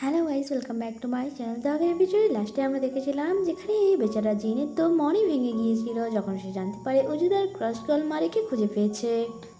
Hello guys, welcome back to my channel. তো আগের এপিসোডে লাস্টে আমরা দেখেছিলাম যেখানে বেচারা জিনের তো মনই ভেঙে গিয়েছিল যখন সে জানতে পারে অজুদার ক্রাশ গার্ল মারিকে খুঁজে পেয়েছে।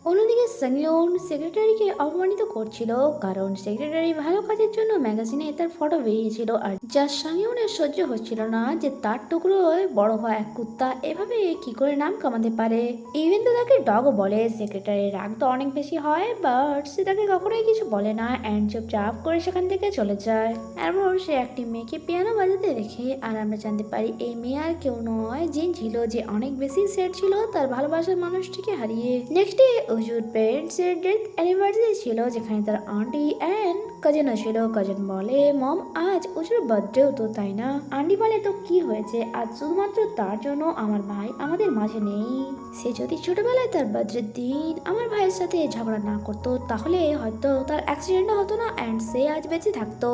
অন্যদিকে সাংলিওন সেক্রেটারিকে অপমানিত করছিল কারণ সেক্রেটারি ভালো কাজের জন্য ম্যাগাজিনে তার ফটো বেরিয়েছিল, আর যা সাংলিওনের সহ্য হচ্ছিল না যে তার টুকরোয় বড় হওয়া এক কুত্তা এভাবে কি করে নাম কামাতে পারে। ইভেন তো তাকে ডগও বলে। সেক্রেটারির রাগ তো অনেক বেশি হয়, বাট সে তাকে কখনোই কিছু বলে না অ্যান্ড চুপচাপ করে সেখান থেকে চলে যায়। এরপর সে একটি মেয়েকে পিয়ানো বাজাতে দেখে, আর আমরা জানতে পারি এই মেয়ে আর কেউ নয়, জিন ছিল, যে অনেক বেশি সেট ছিল তার ভালোবাসার মানুষটিকে হারিয়ে। নেক্সট ডে অজুর পেরেন্টসের ডেথ অ্যানিভার্সারি ছিল, যেখানে তার আন্টি অ্যান্ড কাজিনও ছিল। কাজিন বলে, মম আজ অজুর বার্থডেও তো, তাই না? আন্টি বলে, তো কি হয়েছে? আজ শুধুমাত্র তার জন্য আমার ভাই আমাদের মাঝে নেই। সে যদি ছোটবেলায় তার বার্থডের দিন আমার ভাইয়ের সাথে ঝগড়া না করতো তাহলে হয়তো তার অ্যাক্সিডেন্টও হতো না অ্যান্ড সে আজ বেঁচে থাকতো।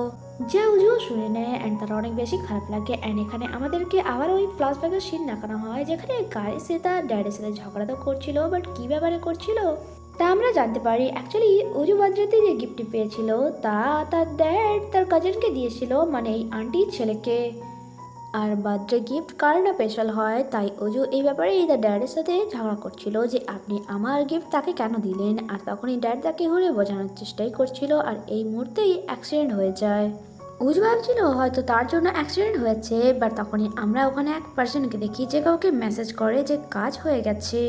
যা উজুও শুনে নেয় অ্যান্ড তার অনেক বেশি খারাপ লাগে। অ্যান্ড এখানে আমাদেরকে আবার ওই ফ্ল্যাশব্যাকের সিন দেখানো হয় যেখানে গাড়ি সে তার ড্যাডের সাথে ঝগড়া তো করছিল, বাট কি ব্যাপারে করছিল তা আমরা জানতে পারি। অ্যাকচুয়ালি উজু বার্থডেতে যে গিফটটি পেয়েছিল তা তার ড্যাড তার কাজিনকে দিয়েছিল, মানে এই আন্টির ছেলেকে। আর বার্থডে গিফট কার না স্পেশাল হয়, তাই অজু এই ব্যাপারে তার ড্যাডের সাথে ঝগড়া করছিল যে আপনি আমার গিফট তাকে কেন দিলেন। আর তখনই ড্যাড তাকে ঘুরে বোঝানোর চেষ্টাই করছিল, আর এই মুহূর্তেই অ্যাক্সিডেন্ট হয়ে যায়। উজু ভাবছিল হয়তো তার জন্য অ্যাক্সিডেন্ট হয়েছে, বাট তখনই আমরা ওখানে এক পার্সনকে দেখি যে কাউকে মেসেজ করে যে কাজ হয়ে গেছে।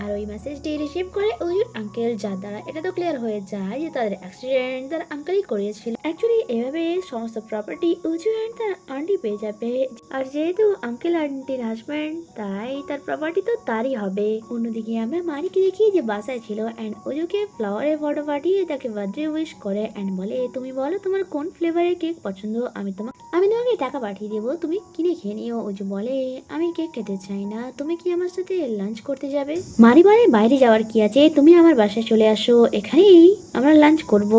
আর ওই মেসেজটি রিসিভ করে উজুর আঙ্কেল, যার দ্বারা এটা তো ক্লিয়ার হয়ে যায় যে তাদের অ্যাক্সিডেন্ট তার আঙ্কেলই করিয়েছিল। অ্যাকচুয়ালি এভাবে সমস্ত প্রপার্টি উজু অ্যান্ড তার আন্টি পেয়ে যাবে, আর যেহেতু আঙ্কেল আন্টির হাজব্যান্ড তাই তার প্রপার্টি তো তারই হবে। অন্যদিকে আমরা মারিকে দেখি যে বাসায় ছিল অ্যান্ড উজুকে ফ্লাওয়ারের ফটো পাঠিয়ে তাকে বার্থডে উইশ করে অ্যান্ড বলে, তুমি বলো তোমার কোন ফ্লেভারের কেক পছন্দ, আমি তোমাকে টাকা পাঠিয়ে দেবো, তুমি কিনে খেয়ে নিও। উজু বলে, আমি কেক খেতে চাই না, তুমি কি আমার সাথে লাঞ্চ করতে যাবে? মারি বলে, বাইরে যাওয়ার কি আছে, তুমি আমার বাসায় চলে আসো, এখানেই আমরা লাঞ্চ করব।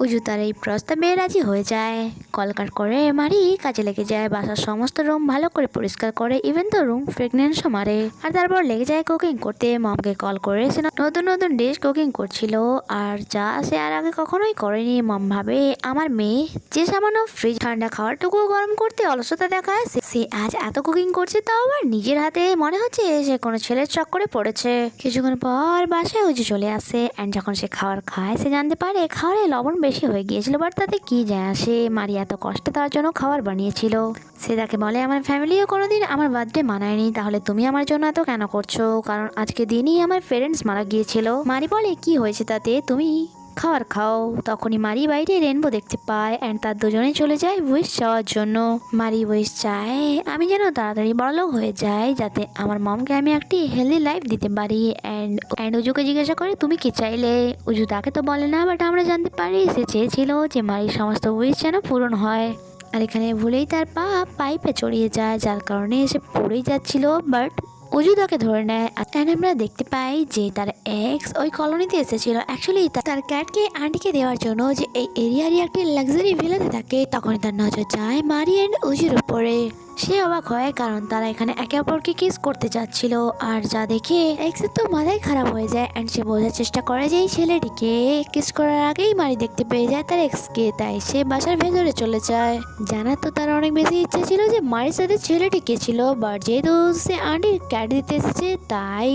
উজু তার এই প্রস্তাবে রাজি হয়ে যায়। কলকাট করে মারি কাজে লেগে যায়, বাসার সমস্ত রুম ভালো করে পরিষ্কার করে, ইভেন তো রুম ফ্রেগনেন্সও মারে। আর তারপর লেগে যায় কুকিং করতে। মমকে কল করে সে নতুন নতুন ডিশ কুকিং করছিল, আর যা সে আর আগে কখনোই করেনি। মম ভাবে আমার মেয়ে যে সামান্য ফ্রিজ ঠান্ডা খাওয়ারটুকু গরম করতে অলসতা দেখায়, সে আজ এত কুকিং করছে, তাও আবার নিজের হাতে। মনে হচ্ছে সে কোনো ছেলের চক্করে পড়েছে। কিছুক্ষণ পর বাসায় উজু চলে আসে অ্যান্ড যখন সে খাবার খায় সে জানতে পারে খাবারে লবণ বেশি হয়ে গিয়েছিল, বাট তাতে কি যায় আসে, মারি এত কষ্টে তার জন্য খাবার বানিয়েছিল। সে তাকে বলে, আমার ফ্যামিলিও কোনোদিন আমার বার্থডে মানায়নি, তাহলে তুমি আমার জন্য এত কেন করছো? কারণ আজকে দিনই আমার পেরেন্টস মারা গিয়েছিল। মারি বলে, কি হয়েছে তাতে, তুমি খাবার খাও। তখনই মারি বাইরে রেনবো দেখতে পায় অ্যান্ড তার দুজনে চলে যায় উইশ চাওয়ার জন্য। মারি উইশ চায় আমি যেন তাড়াতাড়ি বড়লোক হয়ে যাই, যাতে আমার মমকে আমি একটি হেলদি লাইফ দিতে পারি। অ্যান্ড উজুকে জিজ্ঞাসা করে, তুমি কি চাইলে? উজু তাকে তো বলে না, বাট আমরা জানতে পারি সে চেয়েছিল যে মারির সমস্ত উইশ যেন পূরণ হয়। আর এখানে ভুলেই তার পা পাইপে চড়িয়ে যায়, যার কারণে সে পড়েই যাচ্ছিল, বাট উজু তাকে ধরে নেয়। আর আমরা দেখতে পাই যে তার এক্স ওই কলোনিতে এসেছিল অ্যাকচুয়ালি তার ক্যাটকে আন্টিকে দেওয়ার জন্য, যে এই এরিয়ারই একটি লাক্সারি ভিলাতে থাকে। তখন তার নজর যায় মারি অ্যান্ড উজুর উপরে। সে অবাক হয় কারণ তারা এখানে একে অপরকে কিস করতে যাচ্ছিল, আর যা দেখে এক্সের তো মাথায় খারাপ হয়ে যায় অ্যান্ড সে বোঝার চেষ্টা করে যে এই ছেলেটিকে কিস করার আগেই মারি দেখতে পেয়ে যায় তার এক্সকে, তাই সে বাসার ভেতরে চলে যায়। জানার তো তার অনেক বেশি ইচ্ছা ছিল যে মারির সাথে ছেলেটি কে ছিল, বাট যেহেতু সে আন্টির ক্যাট দিতে এসেছে তাই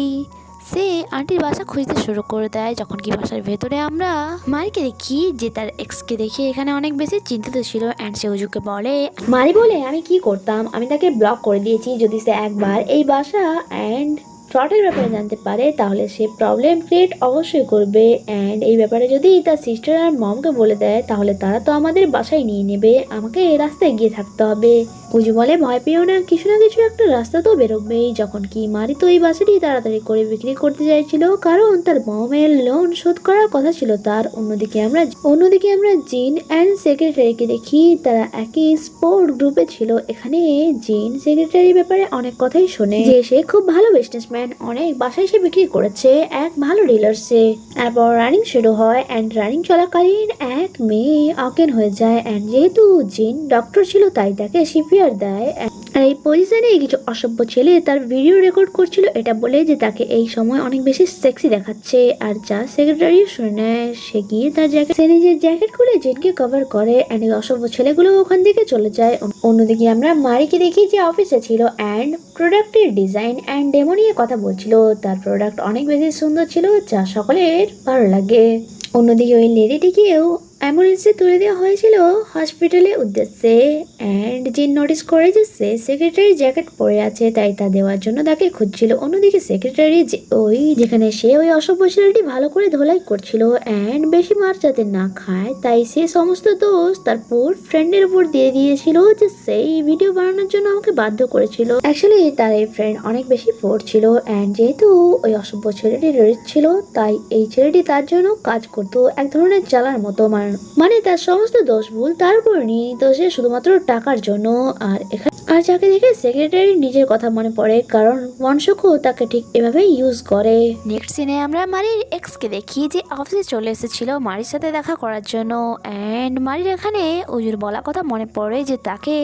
সে আন্টির বাসা খুঁজতে শুরু করে দেয়। যখন কি বাসার ভেতরে আমরা মারিকে দেখি যে তার এক্সকে দেখে এখানে অনেক বেশি চিন্তিত ছিল অ্যান্ড সে উজুকে বলে, মারি বলে, আমি কি করতাম, আমি তাকে ব্লক করে দিয়েছি। যদি সে একবার এই বাসা অ্যান্ড ফ্রডের ব্যাপারে জানতে পারে তাহলে সে প্রবলেম ক্রিয়েট অবশ্যই করবে, অ্যান্ড এই ব্যাপারে যদি তার সিস্টার আর মমকে বলে দেয় তাহলে তারা তো আমাদের বাসায় নিয়ে নেবে, আমাকে এই রাস্তায় গিয়ে থাকতে হবে। উজু বলে, ভয় পেও না, কিছু না কিছু একটা রাস্তা তো বেরোবেই। যখন কি মারি তো এই বাসাটি তাড়াতাড়ি করে বিক্রি করতে চাইছিল কারণ তার মমের লোন শোধ করার কথা ছিল তার। অন্যদিকে আমরা জিন অ্যান্ড সেক্রেটারিকে দেখি, তারা একই স্পোর্ট গ্রুপে ছিল। এখানে জিন সেক্রেটারির ব্যাপারে অনেক কথাই শোনে যে সে খুব ভালো বিজনেসম্যান, অনেক বাসায় সে বিক্রি করেছে এক ভালো ডিলার্সে। এরপর রানিং শুরু হয় অ্যান্ড রানিং চলাকালীন এক মেয়ে অজ্ঞান হয়ে যায় অ্যান্ড যেহেতু জিন ডক্টর ছিল তাই তাকে সিপিআর দেয় আর এই পজিশনে কিছু অসভ্য ছেলে তার ভিডিও রেকর্ড করছিল এটা বলে যে তাকে এই সময় অনেক বেশি সেক্সি দেখাচ্ছে। আর যা সেক্রেটারি শুনে নেয়, সে গিয়ে তার জ্যাকেট সে নিজের জ্যাকেট খুলে জিনকে কভার করে অ্যান্ড এই অসভ্য ছেলেগুলো ওখান থেকে চলে যায়। অন্যদিকে আমরা মারিকে দেখি যে অফিসে ছিল অ্যান্ড প্রোডাক্টের ডিজাইন অ্যান্ড ডেমো নিয়ে কথা বলছিল। তার প্রোডাক্ট অনেক বেশি সুন্দর ছিল যা সকলের ভালো লাগে। অন্যদিকে ওই লেডিটিকেও অ্যাম্বুলেন্সে তুলে দেওয়া হয়েছিল হসপিটালের উদ্দেশ্যে অ্যান্ড জিন নোটিস করে যে সে সেক্রেটারির জ্যাকেট পরে আছে, তাই তা দেওয়ার জন্য তাকে খুঁজছিল। অন্যদিকে সেক্রেটারি ওই যেখানে সে ওই অসভ্য ছেলেটি ভালো করে ধোলাই করছিল অ্যান্ড বেশি মার যাতে না খায়, তাই সে সমস্ত দোষ তার পোর ফ্রেন্ডের উপর দিয়ে দিয়েছিল যে সেই ভিডিও বানানোর জন্য আমাকে বাধ্য করেছিল। অ্যাকচুয়ালি তার এই ফ্রেন্ড অনেক বেশি পোর ছিল অ্যান্ড যেহেতু ওই অসভ্য ছেলেটি রিচ ছিল, তাই এই ছেলেটি তার জন্য কাজ করতো এক ধরনের চালার মতো। মানে তার সমস্ত দোষ ভুল তার উপর নিয়ে নিত সে শুধুমাত্র টাকার জন্য। আর যাকে দেখে সেক্রেটারি নিজের কথা মনে পড়ে, কারণ মনসুখও তাকে ঠিক এভাবেই ইউজ করে। নেক্সট সিনে আমরা মারির এক্সকে দেখি যে অফিসে চলে এসেছিল মারির সাথে দেখা করার জন্য অ্যান্ড মারির এখানে অজুর বলা কথা মনে পড়ে যে তাকে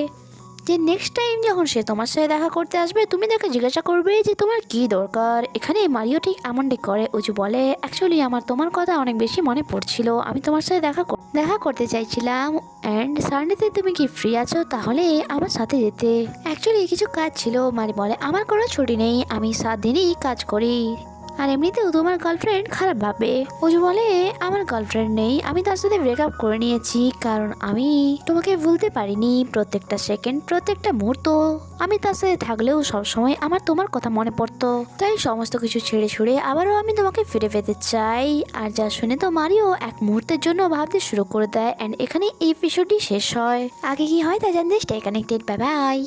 যে নেক্সট টাইম যখন সে তোমার সাথে দেখা করতে আসবে তুমি তাকে জিজ্ঞাসা করবে যে তোমার কি দরকার। এখানে মারিও ঠিক এমনটাই করে। অজু বলে অ্যাকচুয়ালি আমার তোমার কথা অনেক বেশি মনে পড়ছিল, আমি তোমার সাথে দেখা করতে চাইছিলাম অ্যান্ড সানডেতে তুমি কি ফ্রি আছো তাহলে আমার সাথে যেতে। অ্যাকচুয়ালি কিছু কাজ ছিল। মারি বলে আমার কোনো ছুটি নেই, আমি 7 দিনই কাজ করি, আর এমনিতেও তোমার গার্লফ্রেন্ড খারাপ ভাবে। অজু বলে আমার গার্লফ্রেন্ড নেই, আমি তার সাথে ব্রেকআপ করে নিয়েছি কারণ আমি তোমাকে ভুলতে পারিনি। প্রত্যেকটা সেকেন্ড প্রত্যেকটা মুহূর্ত আমি তার সাথে থাকলেও সবসময় আমার তোমার কথা মনে পড়তো, তাই সমস্ত কিছু ছেড়ে ছুড়ে আবারও আমি তোমাকে ফিরে পেতে চাই। আর যা শুনে তো মারিও এক মুহূর্তের জন্য ভাবতে শুরু করে দেয় অ্যান্ড এখানে এই এপিসোডটি শেষ হয়। আগে কি হয় তা জানতে স্টে কানেক্টেড। Bye bye.